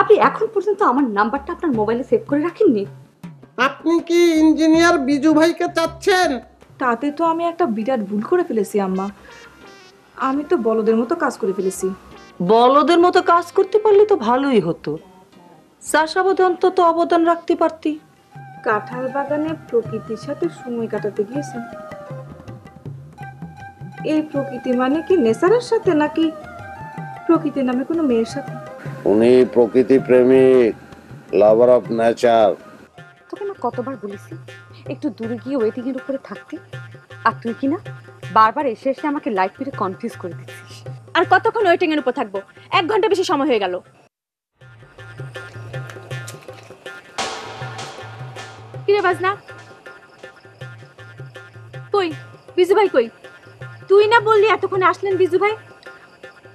আপনি এখন পর্যন্ত আমার নাম্বারটা আপনার মোবাইলে সেভ করে রাখেননি? আপনি কি ইঞ্জিনিয়ার বিজু ভাইকে চাচ্ছেন? তাতে তো আমি একটা বিরাট ভুল করে ফেলেছি আম্মা। আমি তো বলদের মতো কাজ করে ফেলেছি। বলদের মতো কাজ করতে পারলে তো ভালোই হতো। চাষাবাদে অন্তত অবদান রাখতে পারতি। কাঁঠাল বাগানে প্রকৃতির সাথে সময় কাটাতে গিয়েছেন। এই প্রকৃতি মানে কি নেচারের সাথে, নাকি প্রকৃতি নামে কোনো মেয়ের সাথে? উনি প্রকৃতি প্রেমিক, লাভার অফ নেচার। তোকে না কতবার বলেছি একটু দূরে গিয়ে ওয়েটিং এর উপরে থাকতে, আর তুই কি না বারবার এসে এসে আমাকে লাইট পিটে কনফিউজ করে দিচ্ছিস। আর কতক্ষণ ওয়েটিং এর উপর থাকবো? 1 ঘন্টা বেশি সময় হয়ে গেল। কিরে বাজনা, কই বিজু ভাই কই? তুই না বললি এতক্ষণে আসলেন বিজু ভাই?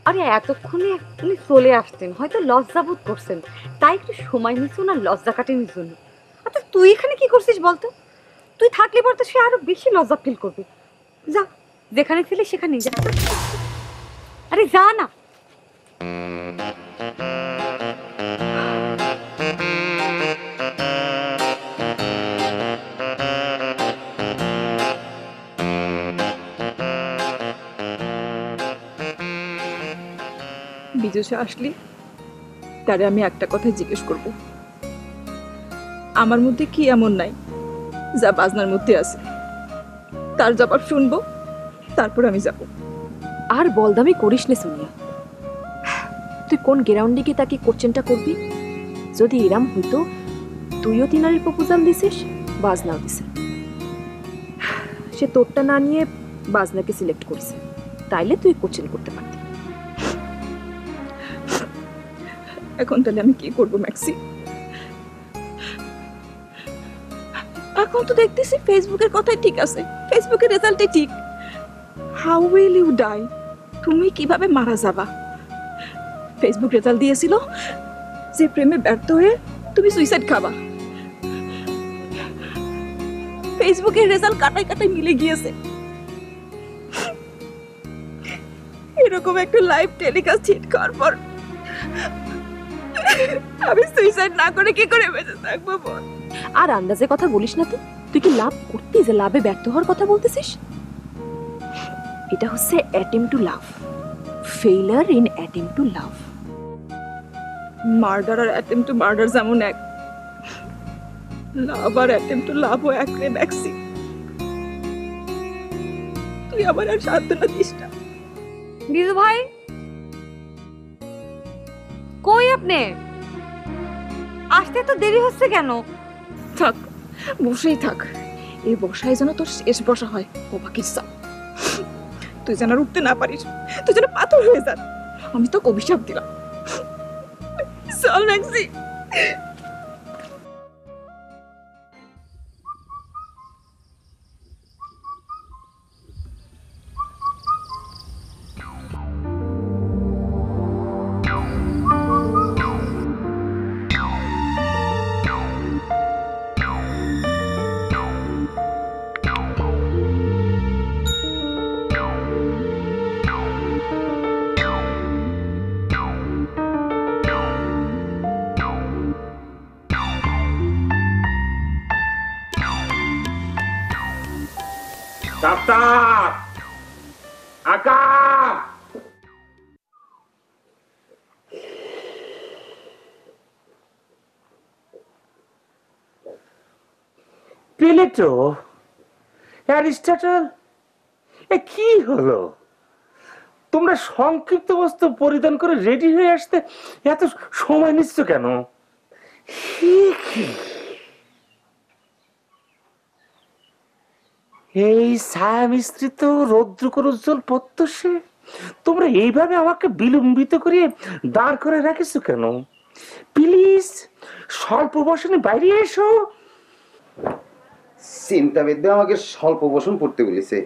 আরে এতক্ষণে উনি চলে আসতেন, হয়তো লজ্জা বোধ করছেন, তাই একটু সময় নিচ্ছি ওনার লজ্জা কাটানোর জন্য। আচ্ছা তুই এখানে কি করছিস বলতো? তুই থাকলে পর তো সে আরো বেশি লজ্জা ফিল করবে। যা, যেখানে ছিলি সেখানে যা। আরে যা না। বিজু সে আসলি তারে আমি একটা কথাই জিজ্ঞেস করব, আমার মধ্যে কি এমন নাই যা বাজনার মধ্যে আছে? তার জবাব শুনবো, তারপর আমি যাব। আর বলদামি করিস না সোনিয়া। তুই কোন গ্রাউন্ডে গিয়ে তাকে কোশ্চেনটা করবি? যদি এরাম হইতো তুইও তিনারের প্রপোজাল দিছিস, বাজনাও দিছে। সে তোরটা না নিয়ে বাজনাকে সিলেক্ট করেছে, তাইলে তুই কোশ্চেন করতে পারতি। এখন তাহলে আমি কি করব ম্যাক্সি? এখন তো দেখতেছি ফেসবুকের কথাই ঠিক আছে, ফেসবুকের রেজাল্টই ঠিক। How will you die? তুমি কিভাবে মারা যাবা? ফেসবুক রেজাল্ট দিয়েছিল যে প্রেমে ব্যর্থ হয়ে তুমি সুইসাইড খাবা। ফেসবুকের রেজাল্ট কাটাই কাটাই মিলে গিয়েছে। এরকম একটা লাইভ টেলিকাস্ট হিট করার পর আমি সুইসাইড না করে কি করে বেঁচে থাকবো বল? আর আন্দাজে কথা বলিস না তো। তুই কি লাভ করতি যে লাভে ব্যর্থ হওয়ার কথা বলতেছিস? এটা হচ্ছে attempt to love, failure in attempt to love. Murder আর অ্যাটেম্প্ট টু মার্ডার যেমন এক, লাভ আর অ্যাটেম্প্ট টু লাভও এক রে ম্যাক্সি। তুই আমার আর সান্ত্বনা দিস না। বিজু ভাই কই আপনি? আসতে তো দেরি হচ্ছে কেন? থাক, বসেই থাক। এই বসায় যেন তোর শেষ বসা হয়। বাবা কিসা, তুই যেন আর উঠতে না পারিস, তুই যেন পাথর হয়ে যান। আমি তো অভিশাপ দিলাম। চল ম্যাক্সি। ডাক্তার, আকাশ, প্লেটো, অ্যারিস্টটল, এ কি হলো? তোমরা সংক্ষিপ্ত বস্ত্র পরিধান করে রেডি হয়ে আসতে এত সময় নিচ্ছ কেন? এই ছায়া মিশ্রিত রৌদ্রকর উজ্জ্বল প্রত্যুষে তোমরা এইভাবে আমাকে বিলম্বিত করে দাঁড় করে রাখিস কেন? প্লিজ স্বল্প বসনে বাইরে এসো। চিন্তাবিদ্যা আমাকে স্বল্প বসন পড়তে বলেছে,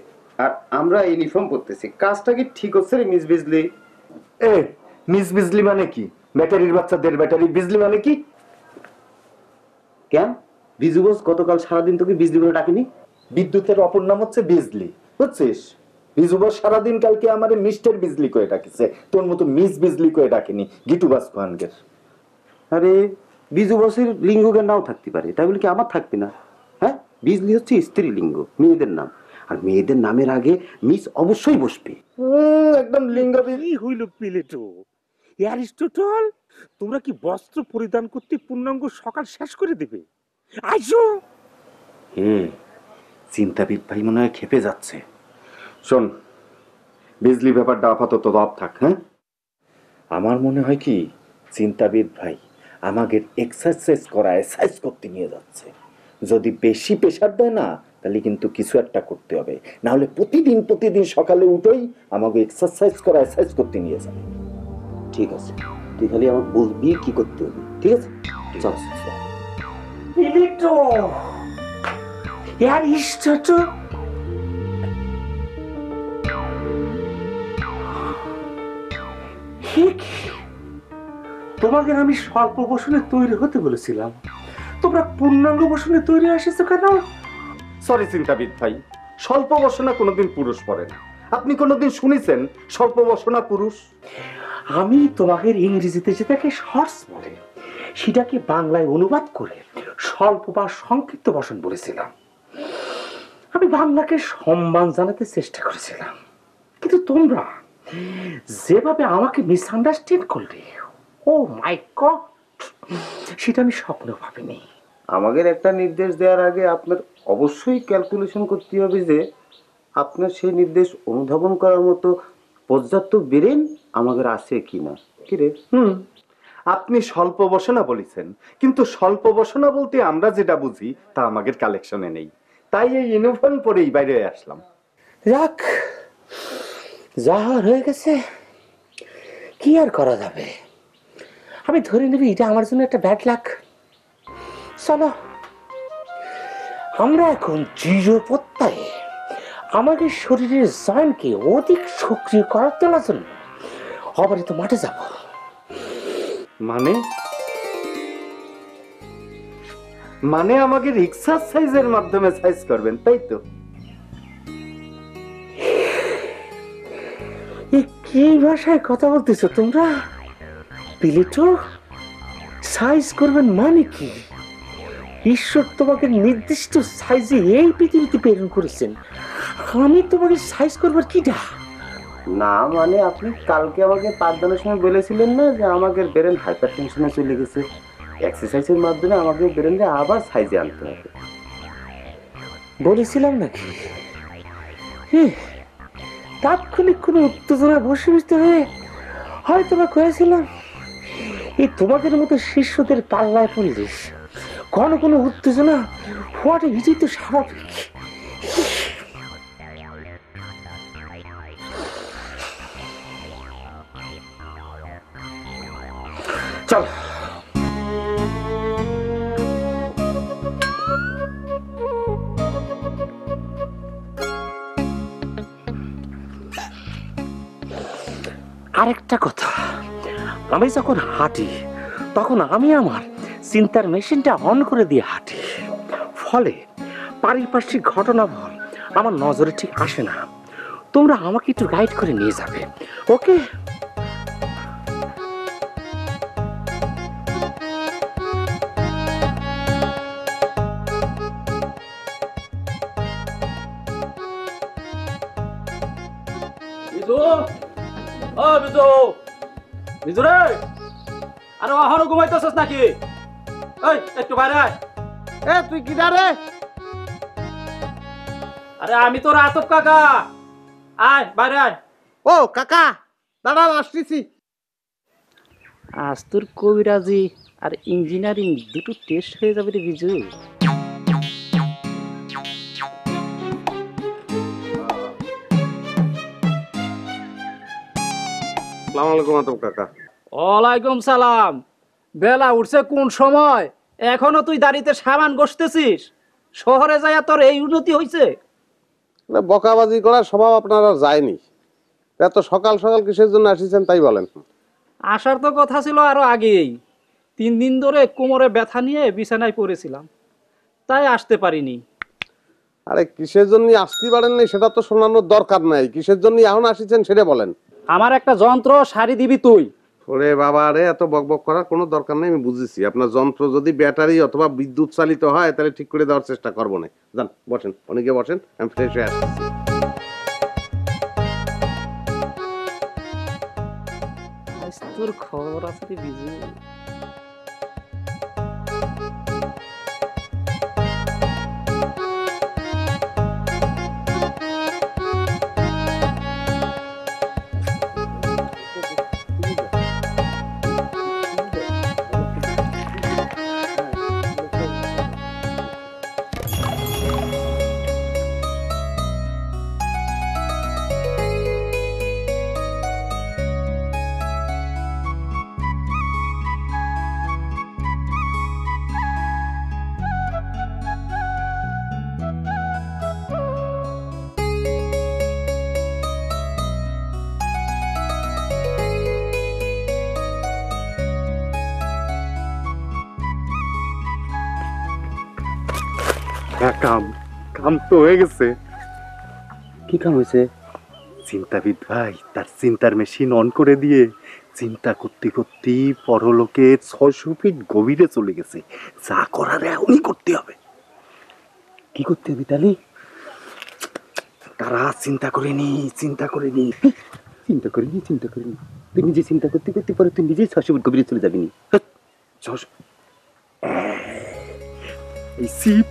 আর আমরা ইউনিফর্ম পরতেছি। কাজটা কি ঠিক হচ্ছে রে মিস বিজলি? এ মিস বিজলি মানে কি? ব্যাটারির বাচ্চাদের ব্যাটারি বিজলি মানে কি? কেন বিজু বস গতকাল সারাদিন তোকে বিজলি বলে ডাকিনি? বিদ্যুতের অপর নাম হচ্ছে বিজলি, বুঝছিস? বিজু বস সারাদিন কালকে আমারে মিস্টার বিজলি করে ডাকিছে, তোর মতো মিস বিজলি করে ডাকেনি। গিটু বাস খানগের। আরে বিজু বসের লিঙ্গকে নাও থাকতে পারে, তাই বলে কি আমার থাকবে না? হ্যাঁ, বিজলি হচ্ছে স্ত্রীলিঙ্গ, মেয়েদের নাম, আর মেয়েদের নামের আগে মিস অবশ্যই বসবে। একদম লিঙ্গ কি হইল পিলেটো? অ্যারিস্টটল, তোমরা কি বস্ত্র পরিধান করতে পূর্ণাঙ্গ সকাল শেষ করে দেবে? আইসো। চিন্তাবিদ ভাই মনে হয় খেপে যাচ্ছে। শোন, বিজলি ব্যাপারটা আপাতত অফ থাক। হ্যাঁ, আমার মনে হয় কি চিন্তাবিদ ভাই আমাকে এক্সারসাইজ করায় সাইজ করতে নিয়ে যাচ্ছে। যদি বেশি প্রেশার দেয় না, তাহলে কিন্তু কিছু একটা করতে হবে, না হলে প্রতিদিন সকালে উঠোই আমাকে এক্সারসাইজ করায় সাইজ করতে নিয়ে যাবে। ঠিক আছে, তুই খালি আমাকে বলবি কি করতে হবে, ঠিক আছে? চল পিলেটো, অ্যারিস্টটল, তোমাকে আমি স্বল্প বসনে তৈরি হতে বলেছিলাম, তোমরা পূর্ণাঙ্গ বসনে তৈরি এসেছো কেন? সরি চিন্তাবিদ ভাই, স্বল্প বসনা কোনোদিন পুরুষ পড়ে না। আপনি কোনোদিন শুনেছেন স্বল্প বসনা পুরুষ? আমি তোমাকে ইংরেজিতে যেটাকে শর্টস বলে সেটাকে বাংলায় অনুবাদ করে স্বল্প বা সংক্ষিপ্ত বসন বলেছিলাম। আমি বাংলাকে সম্মান জানাতে চেষ্টা করেছিলাম, কিন্তু তোমরা যেভাবে আমাকে মিসআন্ডারস্ট্যান্ড করলে, ও মাই গড, সেটা আমি স্বপ্ন ভাবিনি। আমাদের একটা নির্দেশ দেওয়ার আগে আপনার অবশ্যই ক্যালকুলেশন করতে হবে যে আপনার সেই নির্দেশ অনুধাবন করার মতো পর্যাপ্ত ব্রেন আমাদের আছে কিনা। কি রে? আপনি স্বল্প বসনা বলেছেন, কিন্তু স্বল্প বসনা বলতে আমরা যেটা বুঝি তা আমাদের কালেকশনে নেই, তাই এই ইউনিফর্ম পরেই বাইরে আসলাম। যাক, যা হয়ে গেছে, কি আর করা যাবে। আমি ধরে নেবি এটা আমার জন্য একটা ব্যাড লাক। চলো, আমরা এখন দৃঢ় প্রত্যয়ে আমাদের শরীরের জয়েন্টকে অধিক সক্রিয় করার তোলার জন্য অবারিত মাঠে যাব। মানে আমাকে এক্সারসাইজের মাধ্যমে সাইজ করবেন, তাই তো? কি ভাষায় কথা বলতেছো তোমরা? পিলেটো, সাইজ করবেন মানে কি? ঈশ্বর তোমাকে নির্দিষ্ট সাইজে এই পৃথিবীতে প্রেরণ করেছেন, আমি তোমাকে সাইজ করবার কিটা? না মানে আপনি কালকে আমাকে পাঠদানের সময় বলেছিলেন না যে আমাকে ব্রেন হাইপার টেনশনে চলে গেছে, এক্সারসাইজের মাধ্যমে আমাকে ব্রেনকে আবার সাইজে আনতে হবে। বলেছিলাম নাকি? তাৎক্ষণিক কোনো উত্তেজনা বশীভূত হয়ে হয়তো বা কয়েছিলাম, এই তোমাদের মতো শিষ্যদের পাল্লায় পড়লিস কোনো উত্তেজনা হওয়াটা নিজেই তো স্বাভাবিক। চল, আরেকটা কথা, আমি যখন হাঁটি তখন আমি আমার চিন্তার মেশিনটা অন করে দিয়ে হাঁটি, ফলে পারিপার্শ্বিক ঘটনাবল আমার নজরে ঠিক আসে না। তোমরা আমাকে একটু গাইড করে নিয়ে যাবে, ওকে? আরে এখনো ঘুমাইতেছিস নাকি? এই একটু বাইরে আয়। তুই কি রে? আরে আমি তোর আতপ কাকা, আয় বাইরে আয়। ও কাকা, দাঁড়ান আসতেছি। আজ তোর কবিরাজি আর ইঞ্জিনিয়ারিং দুটো টেস্ট হয়ে যাবে রে বিজু। আসসালামু আলাইকুম আতপ কাকা। ওয়ালাইকুম সালাম। বেলা উঠছে কোন সময়, এখনো তুই দাড়িতে সাবান ঘষতেছিস? শহরে যাইয়া তোর এই উন্নতি হইছে? বকাবাজি করার স্বভাব আপনার আর যায়নি। এত সকাল সকাল কিসের জন্য আসিছেন তাই বলেন। আসার তো কথা ছিল আরো আগেই, 3 দিন ধরে কোমরে ব্যথা নিয়ে বিছানায় পড়েছিলাম, তাই আসতে পারিনি। আরে কিসের জন্য আসতে পারেন নাই সেটা তো শোনানোর দরকার নাই, কিসের জন্য এখন আসিছেন সেটা বলেন। আমার একটা যন্ত্র সারি দিবি তুই, ওরে বাবা রে, এত বকবক করার কোনো দরকার নেই, আমি বুঝেছি। আপনার যন্ত্র যদি ব্যাটারি অথবা বিদ্যুৎ চালিত হয় তাহলে ঠিক করে দেওয়ার চেষ্টা করবো না। যান বসেন, অনেকে বসেন, আমি ফ্রেশ হয়ে আসছি। তোর খবর আছে রে বিজু? কাম কাম তো হয়ে গেছে। কি কাম হয়েছে? চিন্তাবিদ ভাই তার চিন্তার মেশিন অন করে দিয়ে চিন্তা করতে করতে পরলোকের 600 ফিট গভীরে চলে গেছে। যা করার এখনই করতে হবে। কি করতে হবে তাহলে? তারা চিন্তা করিনি চিন্তা করিনি। তুই নিজে চিন্তা করতে করতে পরে তুই নিজেই 600 ফুট গভীরে চলে যাবি নি। এই সিপ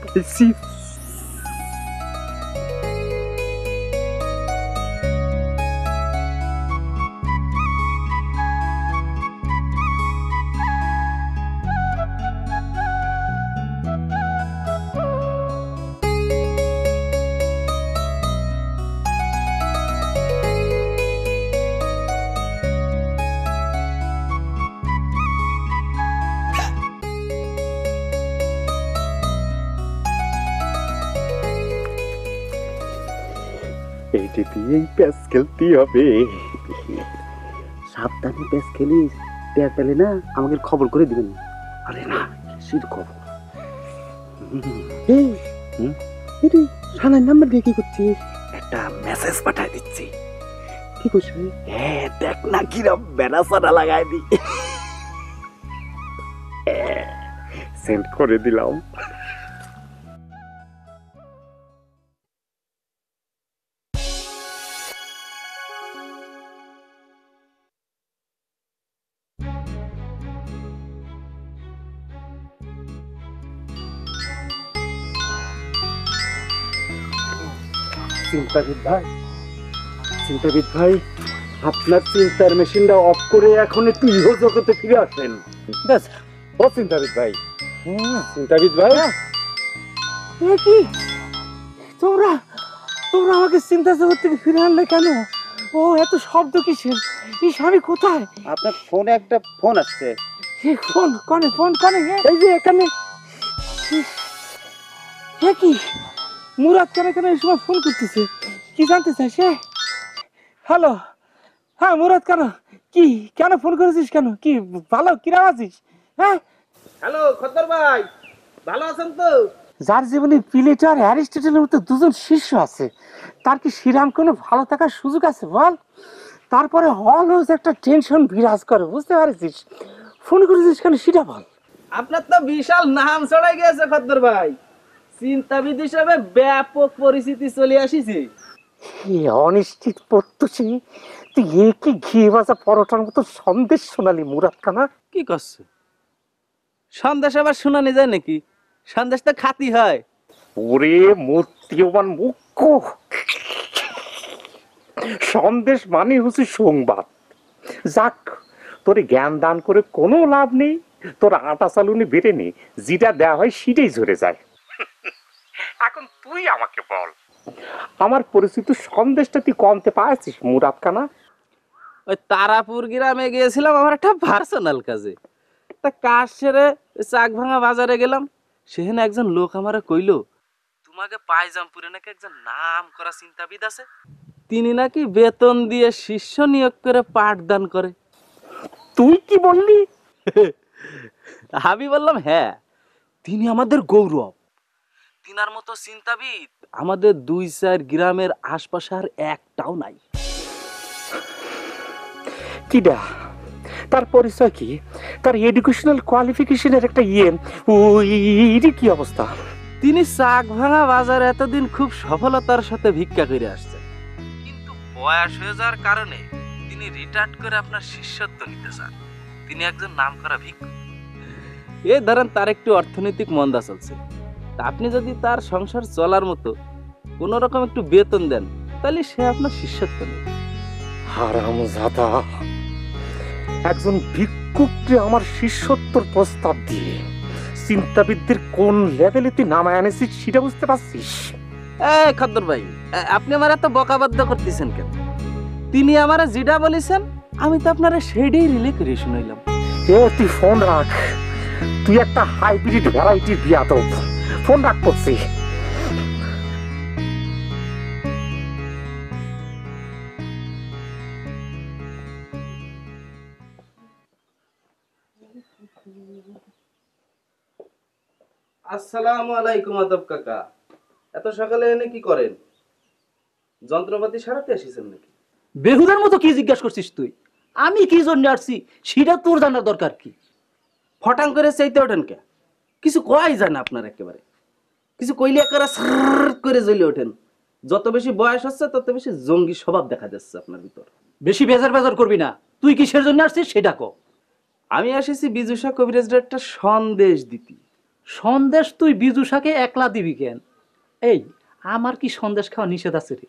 এইটা দিয়েই প্যাস খেলতে হবে। সাবধানে প্যাস খেলিস, টের পেলে না আমাকে খবর করে দিবেন। আরে না, কিসের খবর? সানার নাম্বার দিয়ে কি করছিস? একটা মেসেজ পাঠাই দিচ্ছি। কি করছিস? হ্যাঁ দেখ না কিরম বেনাসাটা লাগাই দি। সেন্ড করে দিলাম। চিন্তাবিদ ভাই আপনার চিন্তার মেশিনটা অফ করে এখন একটু ইহ জগতে ফিরে আসেন। ও চিন্তাবিদ ভাই, চিন্তাবিদ ভাই কি তোমরা তোমরা আমাকে চিন্তা জগৎ থেকে ফিরে আনলে কেন? ও এত শব্দ কিসের? এই স্বামী কোথায়? আপনার ফোনে একটা ফোন আসছে। ফোন কনে? এই যে এখানে। কি মুরাদ কেন এই সময় ফোন করতেছে? কি জানতে চাই সে? হ্যালো, হ্যাঁ মুরাদ কেন ফোন করেছিস? কেন কি ভালো কিরাম আছিস? হ্যাঁ হ্যালো খদ্দর ভাই, ভালো আছেন তো? যার জীবনে প্লেটো আর অ্যারিস্টটলের মতো দুজন শিষ্য আছে, তার কি শ্রীরাম কোনো ভালো থাকার সুযোগ আছে বল? তারপরে অলওয়েজ একটা টেনশন বিরাজ করে, বুঝতে পারছিস? ফোন করেছিস কেন সেটা বল। আপনার তো বিশাল নাম ছড়াই গেছে খদ্দর ভাই, চিন্তাবিদ হিসাবে ব্যাপক পরিচিতি চলে আসিছে। অনিশ্চিত পড়তেছি তুই একে ঘিয়ে ভাজা পরোটার মতো সন্দেশ শোনালি মুরাদ খানা। কি করছে? সন্দেশ আবার শোনানি যায় নাকি? সন্দেশ তো খাতি হয়। ওরে মূর্তিমান মুখ্য, সন্দেশ মানে হচ্ছে সংবাদ। যাক, তোর জ্ঞান দান করে কোনো লাভ নেই। তোর আটা চালুনি বেড়ে নেই, যেটা দেওয়া হয় সেটাই ঝরে যায়। এখন তুই আমাকে বল, আমার পরিচিত সন্দেশটা তুই কমতে পারছিস মুরাদ খানা? ওই তারাপুর গ্রামে গিয়েছিলাম আমার একটা পার্সোনাল কাজে। তা কাজ সেরে চাক ভাঙা বাজারে গেলাম, সেখানে একজন লোক আমারে কইলো, তোমাকে পায়জামপুরে নাকি একজন নাম করা চিন্তাবিদ আছে, তিনি নাকি বেতন দিয়ে শিষ্য নিয়োগ করে পাঠদান করে। তুই কি বললি? আমি বললাম হ্যাঁ, তিনি আমাদের গৌরব। তিনার মতো চিন্তাবিদ আমাদের 2-4 গ্রামের আশপাশে আর একটাও নাই। কিডা তার পরিচয় কি, তার এডুকেশনাল কোয়ালিফিকেশনের একটা ওই কি অবস্থা? তিনি চাক ভাঙা বাজারে এতদিন খুব সফলতার সাথে ভিক্ষা করে আসছেন, কিন্তু বয়স হয়ে যাওয়ার কারণে তিনি রিটায়ার্ড করে আপনার শিষ্যত্ব নিতে চান। তিনি একজন নামকরা ভিক্ষুক। এই ধরেন তার একটু অর্থনৈতিক মন্দা চলছে, তা আপনি যদি তার সংসার চলার মতো কোন রকম একটু বেতন দেন, তাহলে সে আপনার শিষ্যত্ব নেবে। হারামজাদা, একজন ভিক্ষুককে আমার শিষ্যত্বর প্রস্তাব দিয়ে চিন্তাবিদদের কোন লেভেলে তুই নামায় আনেছিস সেটা বুঝতে পারছিস? খদ্দর ভাই, আপনি আমার এত বকাবাদ্য করতেছেন কেন? তিনি আমারে যেটা বলেছেন আমি তো আপনারা সেটাই রিলে করে শুনাইলাম। তুই ফোন রাখ, তুই একটা হাইব্রিড ভ্যারাইটির বিয়াদব। ফোন রাখ করছি। আসসালামু আলাইকুম আদব কাকা, এত সকালে এনে কি করেন? যন্ত্রপাতি সারাতে আসিছেন নাকি? বেহুদার মতো কি জিজ্ঞাসা করছিস তুই? আমি কি জন্য আসছি সেটা তোর জানার দরকার কি? ফটাং করে চাইতে ওঠেন কে? কিছু কয় যায় না আপনার, একেবারে কিছু কইলে একেবারে সার করে জ্বলে ওঠেন। যত বেশি বয়স হচ্ছে তত বেশি জঙ্গি স্বভাব দেখা যাচ্ছে আপনার ভিতর। বেশি বেজার বেজার করবি না। তুই কিসের জন্য আসছিস সেটা কো। আমি আসিছি বিজুষা কবিরাজের একটা সন্দেশ দিতি। সন্দেশ তুই বিজুষাকে একলা দিবি কেন? এই আমার কি সন্দেশ খাওয়া নিষেধ আছে রে?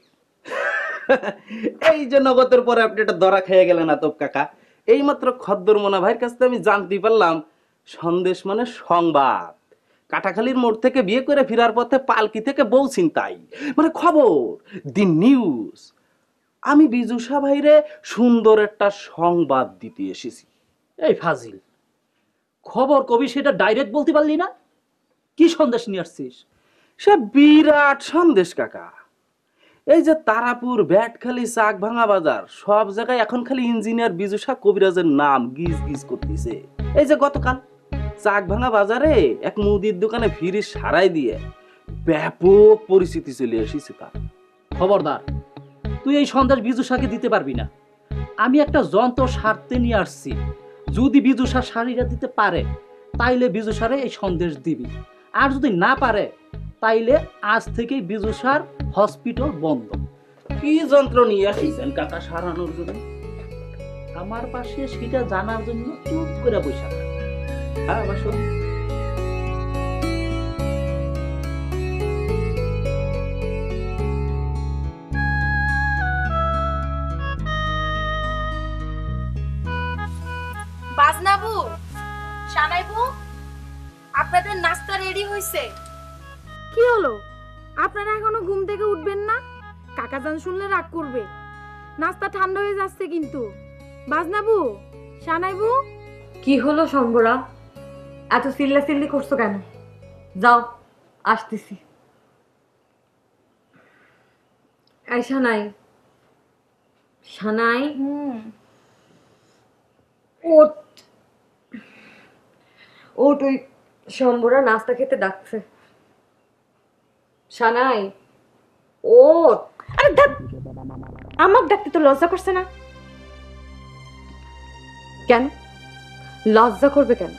এই যে নগদের পরে আপনি এটা ধরা খেয়ে গেলেন আতব কাকা। এইমাত্র খদ্দর মোনা ভাইয়ের কাছ থেকে আমি জানতে পারলাম সন্দেশ মানে সংবাদ। কাটাখালীর মোড় থেকে বিয়ে করে ফেরার পথে পালকি থেকে বউ ছিনতাই, মানে খবর, দি নিউজ। আমি বিজুষা ভাইরে সুন্দর একটা সংবাদ দিতে এসেছি। এই ফাজিল, খবর কবি সেটা ডাইরেক্ট বলতে পারলি না? কি সন্দেশ নিয়ে আসছিস? সে বিরাট সন্দেশ কাকা। এই যে তারাপুর, ব্যাটখালি, চাক ভাঙা বাজার, সব জায়গায় এখন খালি ইঞ্জিনিয়ার বিজুষা কবিরাজের নাম গিজ গিজ করতেছে। এই যে গতকাল চাক ভাঙা বাজারে এক মুদির দোকানে ফিরে সারাই দিয়ে ব্যাপক পরিস্থিতি চলে এসেছে তার। খবরদার, তুই এই সন্দেশ বিজুষাকে দিতে পারবি না। আমি একটা যন্ত্র সারতে নিয়ে আসছি। যদি বিজুষা সারিটা দিতে পারে তাইলে বিজুষারে এই সন্দেশ দিবি, আর যদি না পারে তাইলে আজ থেকেই বিজুষার হসপিটাল বন্ধ। কি যন্ত্র নিয়ে আসিছেন কাকা সারানোর জন্য? আমার পাশে সেটা জানার জন্য চুপ করে বসে থাক। হ্যাঁ বাসু, বাজনাবু, শানাইবু, আপনাদের নাস্তা রেডি হইছে? কি হলো, আপনারা এখনো ঘুম থেকে উঠবেন না? কাকাজান শুনলে রাগ করবে। নাস্তা ঠান্ডা হয়ে যাচ্ছে কিন্তু। বাজনাবু, শানাইবু। কি হলো শম্বরা, এত চিল্লাচিল্লি করছো কেন? যাও, আসতেছি। এই শানাই, শানাই, ওঠ ওঠ, ওই শম্বরা নাস্তা খেতে ডাকছে। শানাই ওঠ। আরে ধ্যাৎ, আমাকে ডাকতে তো লজ্জা করছে না? কেন লজ্জা করবে কেন?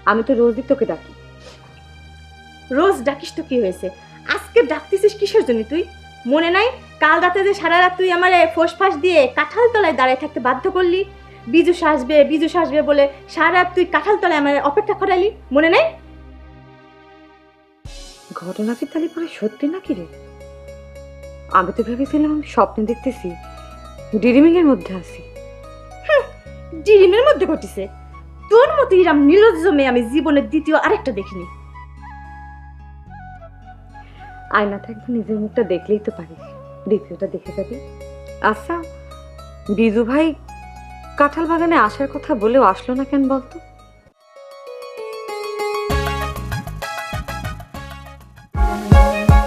আমি তো রোজই তোকে ডাকি। রোজ ডাকিস তো কি হয়েছে, আজকে ডাকতেছিস কিসের জন্য তুই? মনে নাই কাল রাতে যে সারা রাত তুই আমার ফোসফাস দিয়ে কাঁঠাল তলায় দাঁড়ায় থাকতে বাধ্য করলি? বিজুষ আসবে বিজুষ আসবে বলে সারা রাত তুই কাঁঠাল তলায় আমার অপেক্ষা করালি, মনে নাই? ঘটনা কি তাহলে পরে সত্যি নাকি রে? আমি তো ভেবেছিলাম আমি স্বপ্নে দেখতেছি, ড্রিমিং এর মধ্যে আছি। ড্রিমের মধ্যে ঘটিছে? তোর মতো ইরাম নির্লজ্জ মেয়ে আমি জীবনের দ্বিতীয় আরেকটা দেখিনি। আয়না থাকবে, নিজের মুখটা দেখলেই তো পারিস, দ্বিতীয়টা দেখে যাবি। আচ্ছা, বিজু ভাই কাঁঠাল বাগানে আসার কথা বলেও আসলো না কেন বলতো?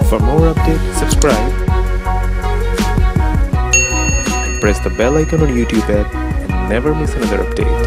For more updates, subscribe and press the bell icon on YouTube app and never miss another update.